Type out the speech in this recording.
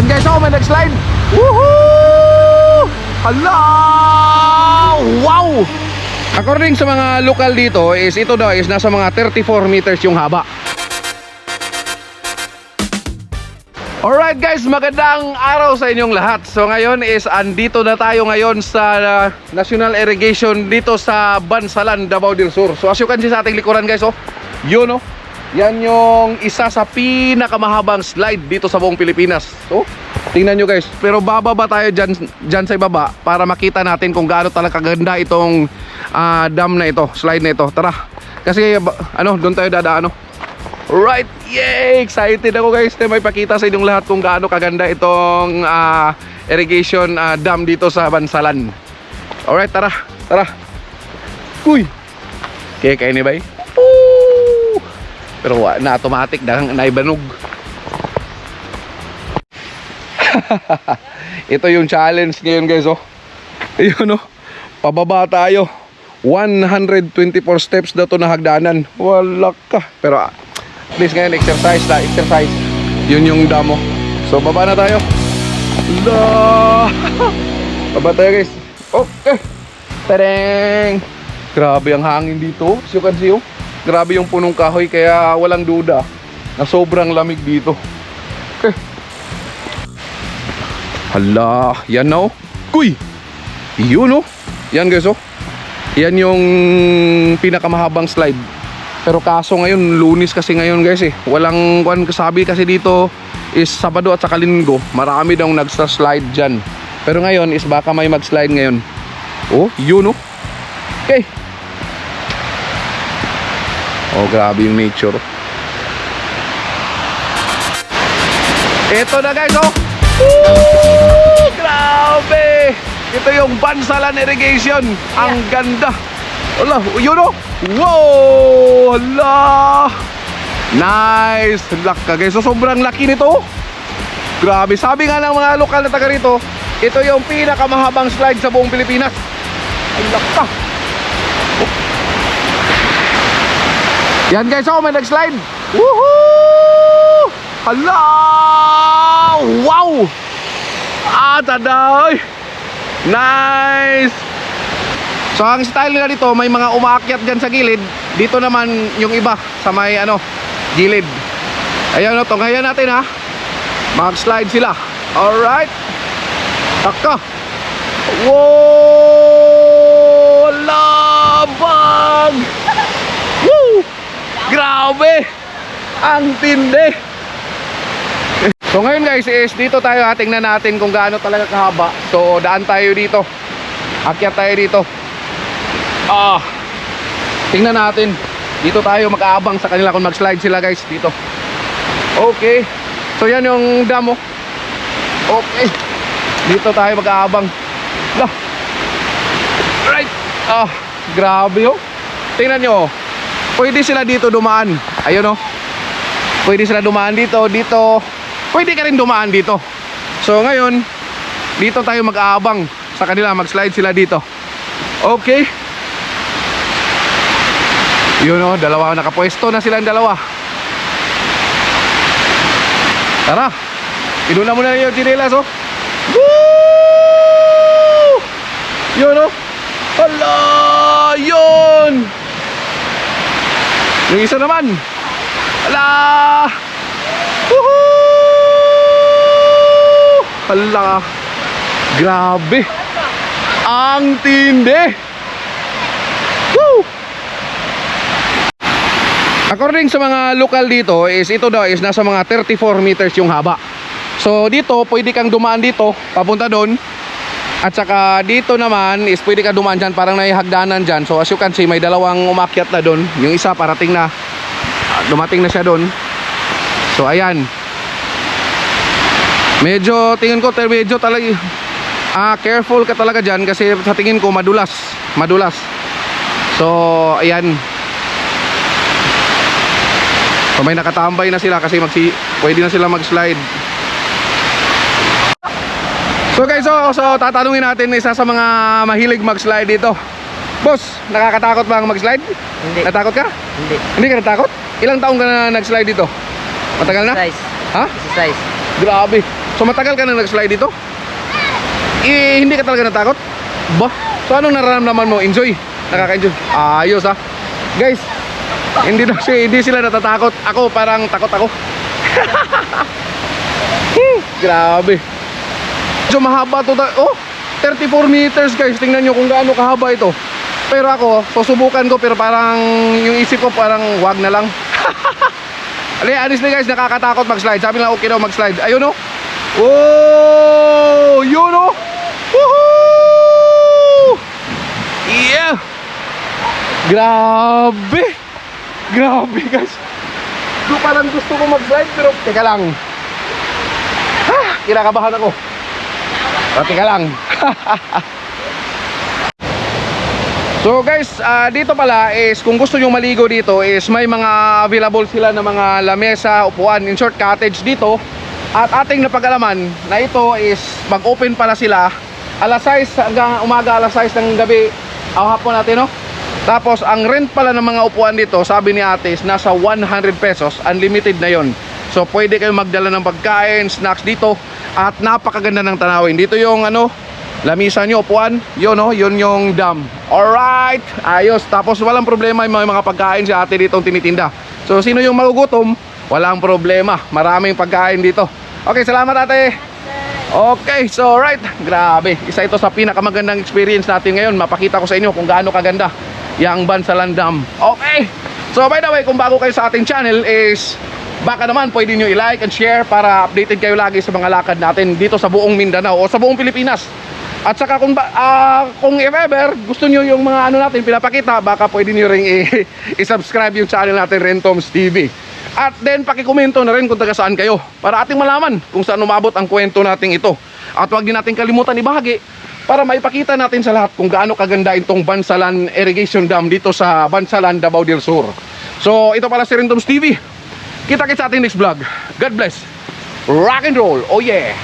Yan guys, oh, may nag-slide. Woohoo! Hala! Wow! According sa mga lokal dito is ito daw is nasa mga 34 meters yung haba. Alright guys, magandang araw sa inyong lahat. So ngayon is andito na tayo ngayon sa National Irrigation dito sa Bansalan, Davao del Sur. So as you can see sa ating likuran guys, oh, yun oh, yan yung isa sa pinakamahabang slide dito sa buong Pilipinas. So tingnan nyo guys, pero bababa tayo dyan sa ibaba para makita natin kung gaano talaga kaganda itong dam na ito, slide na ito. Tara, kasi ano, doon tayo dadaan. Right, yay! Excited ako guys na may pakita sa inyong lahat kung gaano kaganda itong irrigation dam dito sa Bansalan. Alright, tara, tara. Uy! Kaya kayo ni bay? Pero na automatic, dahang naibanog. Ito yung challenge ngayon guys, oh. Ayun oh, pababa tayo. 124 steps na to na hagdanan. Wala ka. Pero at least ngayon exercise na, exercise. Yun yung damo. So baba na tayo. Baba tayo guys. Okay. Tareng. Grabe ang hangin dito. As you can see, oh. Grabe yung punong kahoy, kaya walang duda na sobrang lamig dito. Okay. Hala, yan na oh. Kuy! Yun oh. Yan guys oh. Yan yung pinakamahabang slide. Pero kaso ngayon, Lunes kasi ngayon guys eh. Walang sabi kasi dito is Sabado at saka Linggo. Marami daw nagsa-slide dyan. Pero ngayon is baka may mag-slide ngayon. Oh, yun oh. Okay. Oh, grabe yung nature. Ito na guys oh. Woo! Grabe! Ito yung Bansalan Irrigation. Ang ganda. Wala, yun oh. Wow! Hala! Nice! Laka guys. So sobrang laki nito. Grabe. Sabi nga ng mga lokal na taga rito, ito yung pinakamahabang slide sa buong Pilipinas. Ay laka. Yan guys, oh, may nag-slide. Woohoo! Hala! Wow! Taday! Nice! So ang style nila dito, may mga umaakyat dyan sa gilid. Dito naman yung iba sa may gilid. Ayan o, tunghayan natin ha. Mag-slide sila. Alright. Taka. Wow! Labag! Woo! Grabe! Ang tindi! So ngayon guys is dito tayo, tingnan natin kung gaano talaga kahaba. So daan tayo dito. Akyat tayo dito. Tingnan natin. Dito tayo mag-aabang sa kanila kung mag-slide sila guys dito. Okay. So yan yung damo. Okay. Dito tayo mag-aabang. Right. Grabe oh. Tingnan nyo. Pwede sila dito dumaan. Ayun oh. Pwede sila dumaan dito, dito. Pwede ka rin dumaan dito. So ngayon, dito tayo mag-aabang sa kanila, mag-slide sila dito. Okay. Yun o, dalawa, nakapwesto na silang dalawa. Tara, inuna muna yung chinelas oh. Woo! Yun o. Hala, yun. Yung isa naman. Hala. Woohoo! Hala. Grabe. Ang tindi. Woo! According sa mga lokal dito is ito daw is nasa mga 34 meters yung haba. So dito pwede kang dumaan dito papunta doon. At saka dito naman is pwede ka dumaan dyan, parang naihagdanan dyan. So as you can see, may dalawang umakyat na doon. Yung isa parating na, dumating na siya doon. So ayan. Medyo tingin ko medyo talaga careful ka talaga dyan kasi sa tingin ko madulas. So ayan. So may nakatambay na sila kasi pwede na sila mag-slide. So guys, so tatanungin natin isa sa mga mahilig mag-slide dito. Boss, nakakatakot ba ang mag-slide? Hindi. Natakot ka? Hindi. Hindi ka natakot? Ilang taong ka na nag-slide dito? Matagal na? Exercise. Ha? Exercise. Grabe. So matagal ka na nag-slide dito? Hindi ka talaga natakot? Ba? So anong nararamdaman mo? Enjoy? Nakaka-enjoy? Ayos ha. Guys, hindi sila natatakot. Ako parang takot ako. Grabe. So mahaba to. Oh, 34 meters guys. Tingnan nyo kung gaano kahaba ito. Pero ako, susubukan ko pero parang yung isip ko parang wag na lang. Honestly guys, nakakatakot mag-slide. Sabi lang okay daw mag-slide. Ayun oh. Oh, yun oh. Woohoo! Yeah. Grabe. Grabe guys. Ito parang gusto ko mag-slide pero teka lang. Kinakabahan ako. Teka lang. So guys, dito pala is kung gusto nyo maligo dito is may mga available sila na mga lamesa, upuan, in short cottage dito. At ating napag-alaman na ito is mag-open pala sila alas 6 hanggang umaga, alas 6 ng gabi hapon natin no. Tapos ang rent pala ng mga upuan dito, sabi ni ate is nasa 100 pesos, unlimited na yon. So pwede kayo magdala ng pagkain, snacks dito. At napakaganda ng tanawin. Dito yung lamisa nyo, upuan. Yun yun yung dam. Alright, ayos. Tapos walang problema yung mga pagkain si ate dito tinitinda. So sino yung magugutom, walang problema. Maraming pagkain dito. Okay, salamat ate. Okay, so alright. Grabe, isa ito sa pinakamagandang experience natin ngayon. Mapakita ko sa inyo kung gaano kaganda yung Bansalan Dam. Okay, so by the way, kung bago kayo sa ating channel is baka naman pwede nyo i-like and share para updated kayo lagi sa mga lakad natin dito sa buong Mindanao o sa buong Pilipinas. At saka kung if ever gusto nyo yung mga natin pinapakita, baka pwede nyo ring i-subscribe yung channel natin, Rentoms TV. At then pakikomento na rin kung taga saan kayo para ating malaman kung saan umabot ang kwento natin ito. At huwag din natin kalimutan ibahagi para maipakita natin sa lahat kung gaano kaganda itong Bansalan Irrigation Dam dito sa Bansalan, Davao del Sur. So ito pala si Rentoms TV. Kita-kits sa ating next vlog. God bless. Rock and roll. Oh yeah.